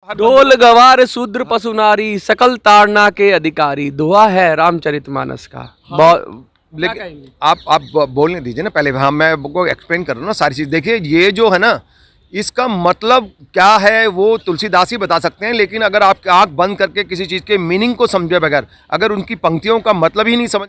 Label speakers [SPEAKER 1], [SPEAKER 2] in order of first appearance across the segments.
[SPEAKER 1] ढोल गवार शूद्र पशु नारी सकल ताड़ना के अधिकारी दुआ है रामचरितमानस का।
[SPEAKER 2] लेकिन आप बोलने दीजिए ना पहले। हाँ, मैं आपको एक्सप्लेन कर रहा हूँ ना सारी चीज़। देखिए, ये जो है ना, इसका मतलब क्या है वो तुलसीदास ही बता सकते हैं। लेकिन अगर आप आँख बंद करके किसी चीज़ के मीनिंग को समझे बगैर, अगर उनकी पंक्तियों का मतलब ही नहीं समझ।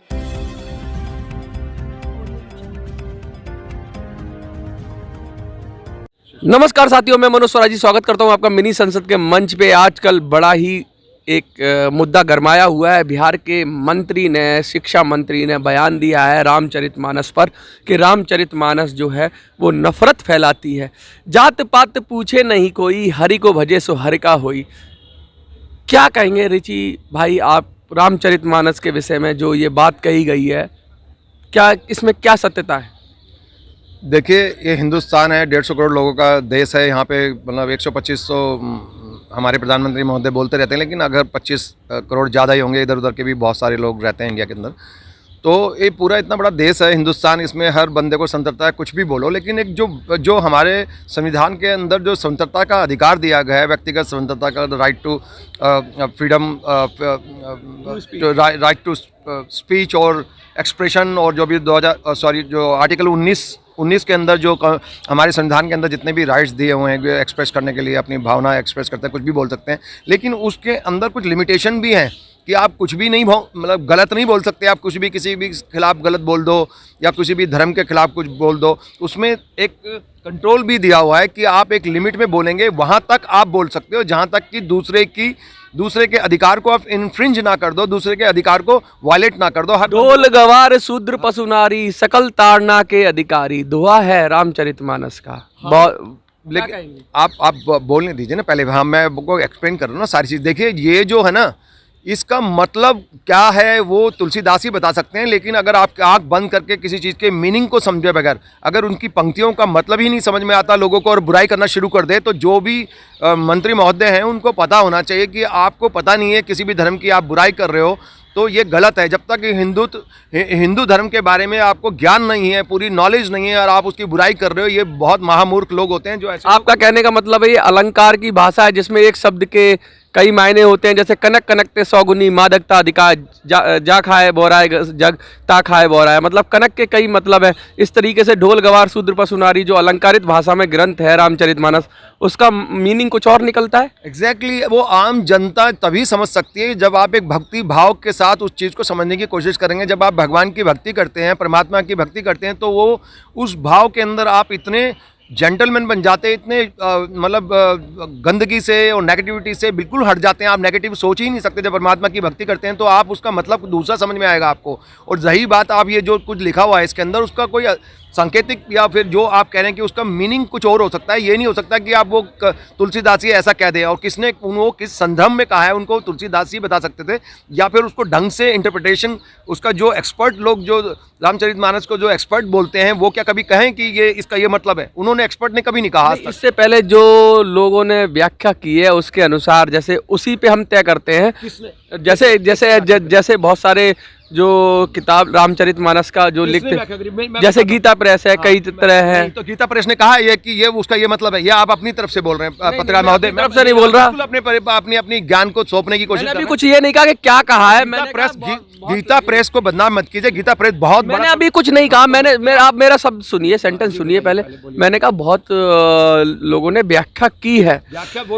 [SPEAKER 1] नमस्कार साथियों, मैं मनोज स्वराजी स्वागत करता हूं आपका मिनी संसद के मंच पे। आजकल बड़ा ही एक मुद्दा गरमाया हुआ है। बिहार के मंत्री ने, शिक्षा मंत्री ने बयान दिया है रामचरितमानस पर कि रामचरितमानस जो है वो नफरत फैलाती है। जात पात पूछे नहीं कोई, हरि को भजे सो हरि का होई। क्या कहेंगे रिची भाई आप रामचरितमानस के विषय में जो ये बात कही गई है, क्या इसमें क्या सत्यता है?
[SPEAKER 2] देखिए, ये हिंदुस्तान है, 150 करोड़ लोगों का देश है। यहाँ पे मतलब 125 हमारे प्रधानमंत्री महोदय बोलते रहते हैं, लेकिन अगर 25 करोड़ ज़्यादा ही होंगे। इधर उधर के भी बहुत सारे लोग रहते हैं इंडिया के अंदर। तो ये पूरा इतना बड़ा देश है हिंदुस्तान, इसमें हर बंदे को स्वतंत्रता है, कुछ भी बोलो। लेकिन एक जो हमारे संविधान के अंदर जो स्वतंत्रता का अधिकार दिया गया है, व्यक्तिगत स्वतंत्रता का, right to freedom, right to speech और एक्सप्रेशन, और जो भी जो आर्टिकल 19 के अंदर जो हमारे संविधान के अंदर जितने भी राइट्स दिए हुए हैं एक्सप्रेस करने के लिए, अपनी भावना एक्सप्रेस करते हैं, कुछ भी बोल सकते हैं। लेकिन उसके अंदर कुछ लिमिटेशन भी हैं कि आप कुछ भी नहीं मतलब गलत नहीं बोल सकते। आप कुछ भी किसी भी खिलाफ गलत बोल दो, या किसी भी धर्म के खिलाफ कुछ बोल दो। उसमें एक कंट्रोल भी दिया हुआ है कि आप एक लिमिट में बोलेंगे, वहाँ तक आप बोल सकते हो, जहाँ तक कि दूसरे के अधिकार को आप इन्फ्रिंज ना कर दो, दूसरे के अधिकार को वायलेट ना कर दो।
[SPEAKER 1] ढोल गवार शूद्र पशु नारी सकल ताड़ना के अधिकारी दुआ है रामचरितमानस का।
[SPEAKER 2] लेकिन आप बोलने दीजिए ना पहले। हाँ, मैं आपको एक्सप्लेन कर रहा हूँ ना सारी चीज़। देखिए, ये जो है ना, इसका मतलब क्या है वो तुलसीदास ही बता सकते हैं। लेकिन अगर आप आँख बंद करके किसी चीज़ के मीनिंग को समझे बगैर, अगर उनकी पंक्तियों का मतलब ही नहीं समझ में आता लोगों को, और बुराई करना शुरू कर दे, तो जो भी मंत्री महोदय हैं उनको पता होना चाहिए कि आपको पता नहीं है किसी भी धर्म की आप बुराई कर रहे हो तो ये गलत है। जब तक हिंदू धर्म के बारे में आपको ज्ञान नहीं है, पूरी नॉलेज नहीं है, और आप उसकी बुराई कर रहे हो, ये बहुत महामूर्ख लोग होते हैं जो ऐसे।
[SPEAKER 1] आपका कहने का मतलब है ये अलंकार की भाषा है जिसमें एक शब्द के कई मायने होते हैं। जैसे कनक कनकते सौगुनी मादकता अधिकार, जा खाए बोराए जग ता खाए बोराए, मतलब कनक के कई मतलब है। इस तरीके से ढोल गवार शूद्र पशु नारी जो अलंकारित भाषा में ग्रंथ है रामचरितमानस, उसका मीनिंग कुछ और निकलता है।
[SPEAKER 2] एग्जैक्टली वो आम जनता तभी समझ सकती है जब आप एक भक्ति भाव के साथ उस चीज़ को समझने की कोशिश करेंगे। जब आप भगवान की भक्ति करते हैं, परमात्मा की भक्ति करते हैं, तो वो उस भाव के अंदर आप इतने जेंटलमैन बन जाते हैं, इतने मतलब गंदगी से और नेगेटिविटी से बिल्कुल हट जाते हैं। आप नेगेटिव सोच ही नहीं सकते। जब परमात्मा की भक्ति करते हैं तो आप उसका मतलब दूसरा समझ में आएगा आपको। और रही बात, आप ये जो कुछ लिखा हुआ है इसके अंदर, उसका कोई सांकेतिक या फिर जो आप कह रहे हैं कि उसका मीनिंग कुछ और हो सकता है। ये नहीं हो सकता कि आप वो तुलसीदास ही ऐसा कह दे, और किसने वो किस संदर्भ में कहा है उनको तुलसीदास ही बता सकते थे, या फिर उसको ढंग से इंटरप्रिटेशन उसका जो एक्सपर्ट लोग जो रामचरितमानस को जो एक्सपर्ट बोलते हैं, वो क्या कभी कहें कि ये इसका ये मतलब है? उन्होंने एक्सपर्ट ने कभी नहीं कहा।
[SPEAKER 1] इससे पहले जो लोगों ने व्याख्या की है उसके अनुसार, जैसे उसी पे हम तय करते हैं। जैसे जैसे जैसे बहुत सारे जो किताब रामचरितमानस का जो लिखते हैं, जैसे गीता प्रेस है, कई तरह है।
[SPEAKER 2] तो गीता प्रेस ने कहा है कि ये उसका ये मतलब है, ये आप अपनी तरफ से बोल रहे हैं पत्रकार महोदय?
[SPEAKER 1] तरफ से नहीं बोल रहा,
[SPEAKER 2] अपनी ज्ञान को सौंपने की कोशिश।
[SPEAKER 1] मैंने अभी कुछ ये नहीं कहा कि क्या कहा है।
[SPEAKER 2] गीता प्रेस को बदनाम मत कीजिए। गीता प्रेस बहुत,
[SPEAKER 1] मैंने अभी कुछ नहीं कहा। आप मेरा शब्द सुनिए, सेंटेंस सुनिए पहले। मैंने कहा बहुत लोगों ने व्याख्या की है,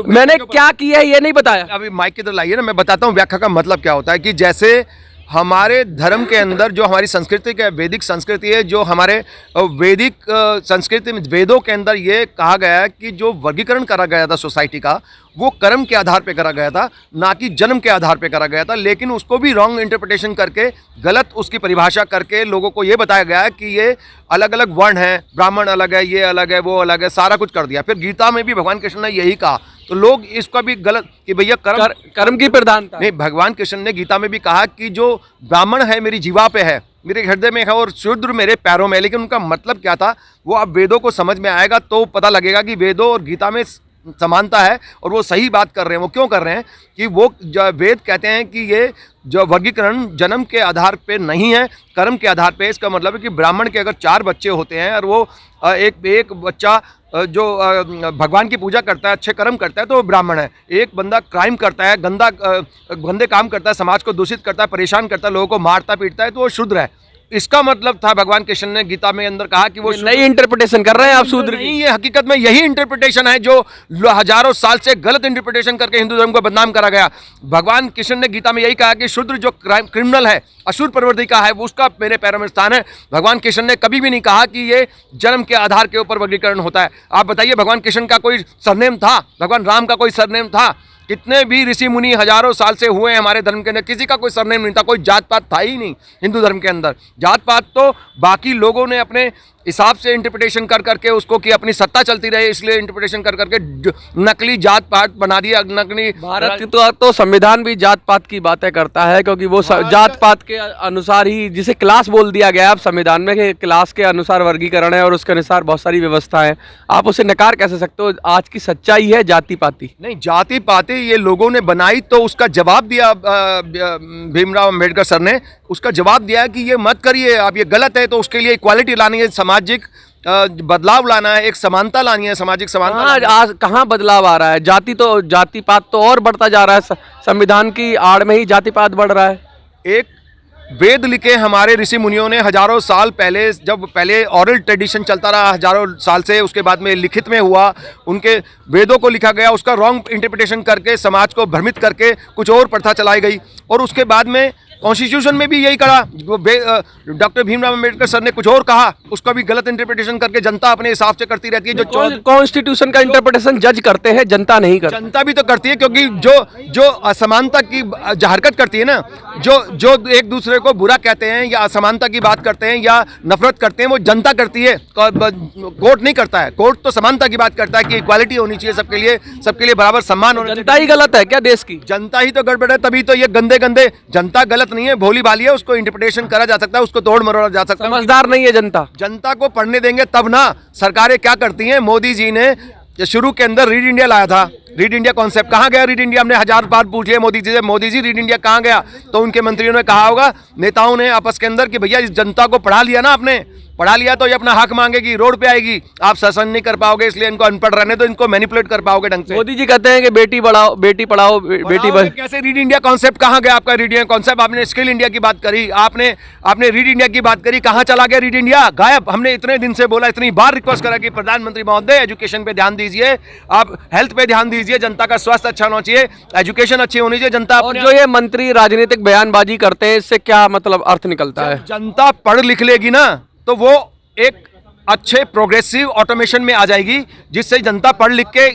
[SPEAKER 1] मैंने क्या की है ये नहीं बताया।
[SPEAKER 2] अभी माइक की तरफ लाइए ना, मैं बताता हूँ व्याख्या का मतलब क्या होता है। कि जैसे हमारे धर्म के अंदर जो हमारी संस्कृति है, वैदिक संस्कृति है, जो हमारे वैदिक संस्कृति में वेदों के अंदर ये कहा गया है कि जो वर्गीकरण करा गया था सोसाइटी का, वो कर्म के आधार पे करा गया था, ना कि जन्म के आधार पे करा गया था। लेकिन उसको भी रॉन्ग इंटरप्रिटेशन करके, गलत उसकी परिभाषा करके लोगों को ये बताया गया है कि ये अलग अलग वर्ण हैं, ब्राह्मण अलग है, ये अलग है, वो अलग है, सारा कुछ कर दिया। फिर गीता में भी भगवान कृष्ण ने यही कहा, तो लोग इसका भी गलत कि भैया
[SPEAKER 1] कर्म की प्रधानता
[SPEAKER 2] नहीं। भगवान कृष्ण ने गीता में भी कहा कि जो ब्राह्मण है मेरी जीवा पे है, मेरे हृदय में है, और शूद्र मेरे पैरों में है। लेकिन उनका मतलब क्या था वो अब वेदों को समझ में आएगा तो पता लगेगा कि वेदों और गीता में समानता है, और वो सही बात कर रहे हैं। वो क्यों कर रहे हैं कि वो वेद कहते हैं कि ये जो वर्गीकरण जन्म के आधार पे नहीं है, कर्म के आधार पे। इसका मतलब है कि ब्राह्मण के अगर 4 बच्चे होते हैं और वो एक बच्चा भगवान की पूजा करता है, अच्छे कर्म करता है तो वो ब्राह्मण है। एक बंदा क्राइम करता है, गंदे काम करता है, समाज को दूषित करता है, परेशान करता है, लोगों को मारता पीटता है तो वो शूद्र है। इसका मतलब था भगवान कृष्ण ने गीता में अंदर कहा कि वो
[SPEAKER 1] नई इंटरप्रिटेशन कर रहे हैं आप शूद्र की?
[SPEAKER 2] नहीं, ये हकीकत में यही इंटरप्रिटेशन है जो हजारों साल से गलत इंटरप्रिटेशन करके हिंदू धर्म को बदनाम करा गया। भगवान कृष्ण ने गीता में यही कहा कि शूद्र जो क्रिमिनल है, असुर प्रवृत्ति का है, वो उसका मेरे पैरों में स्थान है। भगवान कृष्ण ने कभी भी नहीं कहा कि ये जन्म के आधार के ऊपर वर्गीकरण होता है। आप बताइए, भगवान कृष्ण का कोई सरनेम था? भगवान राम का कोई सरनेम था? कितने भी ऋषि मुनि हजारों साल से हुए हैं हमारे धर्म के अंदर, किसी का कोई सरनेम नहीं था, कोई जात पात था ही नहीं हिंदू धर्म के अंदर। जात पात तो बाकी लोगों ने अपने हिसाब से इंटरप्रिटेशन कर करके उसको कि अपनी सत्ता चलती रहे, इसलिए इंटरप्रिटेशन कर करके नकली जात पात बना दिया। नकली
[SPEAKER 1] भारत की तो संविधान भी जात पात की बातें करता है, क्योंकि वो जात पात के अनुसार ही, जिसे क्लास बोल दिया गया है अब संविधान में कि क्लास के अनुसार वर्गीकरण है और उसके अनुसार बहुत सारी व्यवस्था है। आप उसे नकार कैसे सकते हो? आज की सच्चाई है जाति पाति
[SPEAKER 2] नहीं, जाति पाति ये लोगों ने बनाई तो उसका जवाब दिया भीमराव अम्बेडकर सर ने, उसका जवाब दिया कि ये मत करिए आप, ये गलत है। तो उसके लिए इक्वालिटी लानी है, सामाजिक बदलाव लाना है, एक समानता लानी है, सामाजिक समानता।
[SPEAKER 1] आज कहाँ बदलाव आ रहा है? जाति पात तो और बढ़ता जा रहा है, संविधान की आड़ में ही जाति पात बढ़ रहा है।
[SPEAKER 2] एक वेद लिखे हमारे ऋषि मुनियों ने हजारों साल पहले, जब पहले ऑरल ट्रेडिशन चलता रहा हजारों साल से, उसके बाद में लिखित में हुआ, उनके वेदों को लिखा गया, उसका रॉन्ग इंटरप्रिटेशन करके समाज को भ्रमित करके कुछ और प्रथा चलाई गई। और उसके बाद में कॉन्स्टिट्यूशन में भी यही कहा, डॉक्टर भीमराव अम्बेडकर सर ने कुछ और कहा, उसका भी गलत इंटरप्रिटेशन करके जनता अपने हिसाब से करती रहती है। जो
[SPEAKER 1] कॉन्स्टिट्यूशन का इंटरप्रिटेशन जज करते हैं, जनता नहीं करती।
[SPEAKER 2] जनता भी तो करती है, क्योंकि जो असमानता की हरकत करती है ना, जो एक दूसरे को बुरा कहते हैं या असमानता की बात करते हैं या नफरत करते हैं, वो जनता करती है, कोर्ट नहीं करता है। कोर्ट तो समानता की बात करता है कि इक्वालिटी होनी चाहिए सबके लिए बराबर सम्मान होना चाहिए।
[SPEAKER 1] जनता ही गलत है क्या देश की?
[SPEAKER 2] जनता ही तो गड़बड़ है, तभी तो ये गंदे जनता गलत नहीं है, भोली भाली है, उसको इंटरप्रिटेशन करा जा सकता है, उसको तोड़ मरोड़ा जा सकता है।
[SPEAKER 1] समझदार नहीं है जनता।
[SPEAKER 2] जनता को पढ़ने देंगे तब ना। सरकारें क्या करती हैं? मोदी जी ने शुरू के अंदर रीड इंडिया लाया था, रीड इंडिया कॉन्सेप्ट कहाँ गया? रीड इंडिया हमने 1000 बार पूछ लिया मोदी जी से, मोदी जी रीड इंडिया कहाँ गया? तो उनके मंत्रियों ने कहा होगा, नेताओं ने आपस के अंदर, कि भैया इस जनता को पढ़ा लिया ना आपने, पढ़ा लिया तो ये अपना हक मांगेगी, रोड पे आएगी, आप शासन नहीं कर पाओगे, इसलिए इनको अनपढ़ रहने तो इनको मैनिपुलेट कर पाओगे ढंग से।
[SPEAKER 1] मोदी जी कहते हैं कि बेटी पढ़ाओ बेटी पढ़ाओ बेटी बचाओ।
[SPEAKER 2] कैसे रीड इंडिया कॉन्सेप्ट कहाँ गया आपका? रीड इंडिया कॉन्सेप्ट, आपने स्किल इंडिया की बात करी, आपने रीड इंडिया की बात करी, कहाँ चला गया रीड इंडिया? गायब। हमने इतने दिन से बोला, इतनी बार रिक्वेस्ट करा कि प्रधानमंत्री महोदय एजुकेशन पे ध्यान दीजिए, आप हेल्थ पे ध्यान दीजिए, जनता का स्वास्थ्य अच्छा होना चाहिए, एजुकेशन अच्छी होनी चाहिए। जनता
[SPEAKER 1] और जो ये मंत्री राजनीतिक बयानबाजी करते हैं, इससे क्या मतलब अर्थ निकलता है?
[SPEAKER 2] जनता पढ़ लिख लेगी ना तो वो एक अच्छे प्रोग्रेसिव ऑटोमेशन में आ जाएगी, जिससे जनता पढ़ लिख के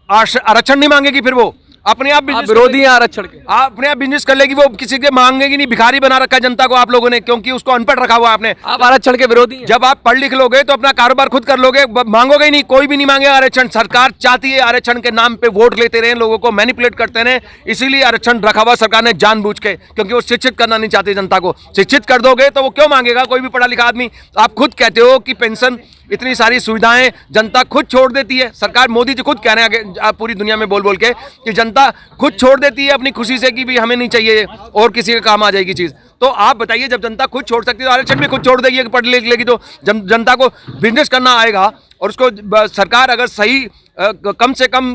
[SPEAKER 2] आरक्षण नहीं मांगेगी, फिर वो अपने आप
[SPEAKER 1] विरोधी हैं आरक्षण के,
[SPEAKER 2] अपने आप बिजनेस कर लेगी, वो किसी के मांगेगी नहीं। भिखारी बना रखा है जनता को आप लोगों ने, क्योंकि उसको अनपढ़ रखा हुआ आपने।
[SPEAKER 1] आप आरक्षण के विरोधी हैं।
[SPEAKER 2] जब आप पढ़ लिख लोगे तो अपना कारोबार खुद कर लोगे, मांगोगे ही नहीं, कोई भी नहीं मांगेगा आरक्षण। सरकार चाहती है आरक्षण के नाम पे वोट लेते रहे, लोगों को मैनिपुलेट करते रहे, इसीलिए आरक्षण रखा हुआ सरकार ने जानबूझ के, क्योंकि वो शिक्षित करना नहीं चाहती जनता को। शिक्षित कर दोगे तो वो क्यों मांगेगा कोई भी पढ़ा लिखा आदमी? आप खुद कहते हो कि पेंशन, इतनी सारी सुविधाएं जनता खुद छोड़ देती है। सरकार, मोदी जी खुद कह रहे हैं पूरी दुनिया में बोल बोल के कि जनता खुद छोड़ देती है अपनी खुशी से कि भी हमें नहीं चाहिए और किसी के काम आ जाएगी चीज़। तो आप बताइए, जब जनता खुद छोड़ सकती है तो आरक्षण भी खुद छोड़ देगी, पढ़ लिख लेगी तो जनता को बिजनेस करना आएगा। और उसको सरकार अगर सही कम से कम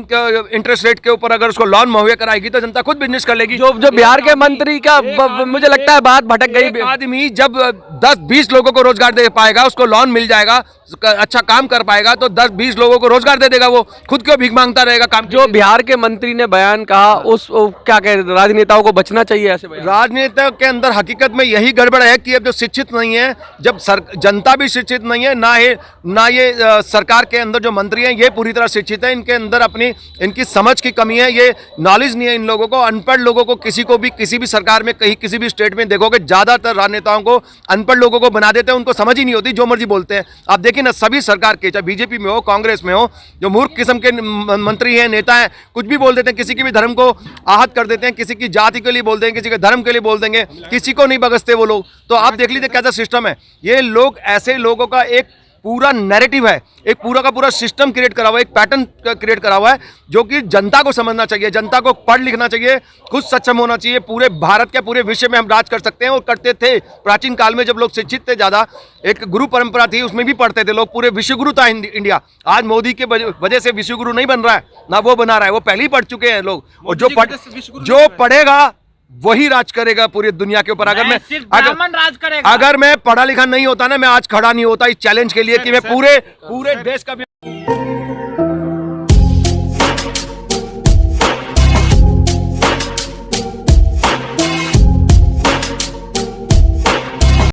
[SPEAKER 2] इंटरेस्ट रेट के ऊपर अगर उसको लोन मुहैया कराएगी तो जनता खुद बिजनेस कर लेगी।
[SPEAKER 1] जो बिहार के मंत्री का मुझे लगता है बात भटक गई।
[SPEAKER 2] आदमी जब 10-20 लोगों को रोजगार दे पाएगा, उसको लोन मिल जाएगा, अच्छा काम कर पाएगा तो 10-20 लोगों को रोजगार दे देगा, वो खुद क्यों भीख मांगता रहेगा काम?
[SPEAKER 1] जो बिहार के मंत्री ने बयान कहा, उस क्या कह, राजनेताओं को बचना चाहिए ऐसे बयान?
[SPEAKER 2] राजनेता के अंदर हकीकत में यही गड़बड़ है कि अब जो शिक्षित नहीं है, जब जनता भी शिक्षित नहीं है, ना ये सरकार के अंदर जो मंत्री हैं ये पूरी तरह शिक्षित है, इनके अंदर इनकी समझ की कमी है, ये नॉलेज नहीं है इन लोगों को। अनपढ़ लोगों को किसी भी सरकार में, कहीं किसी भी स्टेट में देखोगे, ज्यादातर राजनेताओं को अनपढ़ लोगों को बना देते हैं, उनको समझ ही नहीं होती, जो मर्जी बोलते हैं। आप देखिए ना, सभी सरकार के, चाहे बीजेपी में हो, कांग्रेस में हो, जो मूर्ख किस्म के मंत्री हैं, नेता हैं, कुछ भी बोल देते हैं, किसी की भी धर्म को आहत कर देते हैं, किसी की जाति के लिए बोल देंगे, किसी के धर्म के लिए बोल देंगे, किसी को नहीं बगसते वो लोग। तो आप देख लीजिए कैसा सिस्टम है। ये लोग ऐसे लोगों का एक पूरा नैरेटिव है, एक पूरा का पूरा सिस्टम क्रिएट करा हुआ है, एक पैटर्न क्रिएट करा हुआ है जो कि जनता को समझना चाहिए, जनता को पढ़ लिखना चाहिए, खुद सक्षम होना चाहिए। पूरे भारत के पूरे विश्व में हम राज कर सकते हैं और करते थे। प्राचीन काल में जब लोग शिक्षित थे, ज़्यादा एक गुरु परंपरा थी, उसमें भी पढ़ते थे लोग, पूरे विश्व गुरु था इंडिया। आज मोदी के वजह से विश्व गुरु नहीं बन रहा है, ना वो बना रहा है, वो पहले ही पढ़ चुके हैं लोग। और जो पढ़ेगा वही राज करेगा पूरी दुनिया के ऊपर। अगर मैं पढ़ा लिखा नहीं होता ना, मैं आज खड़ा नहीं होता इस चैलेंज के लिए कि मैं पूरे देश का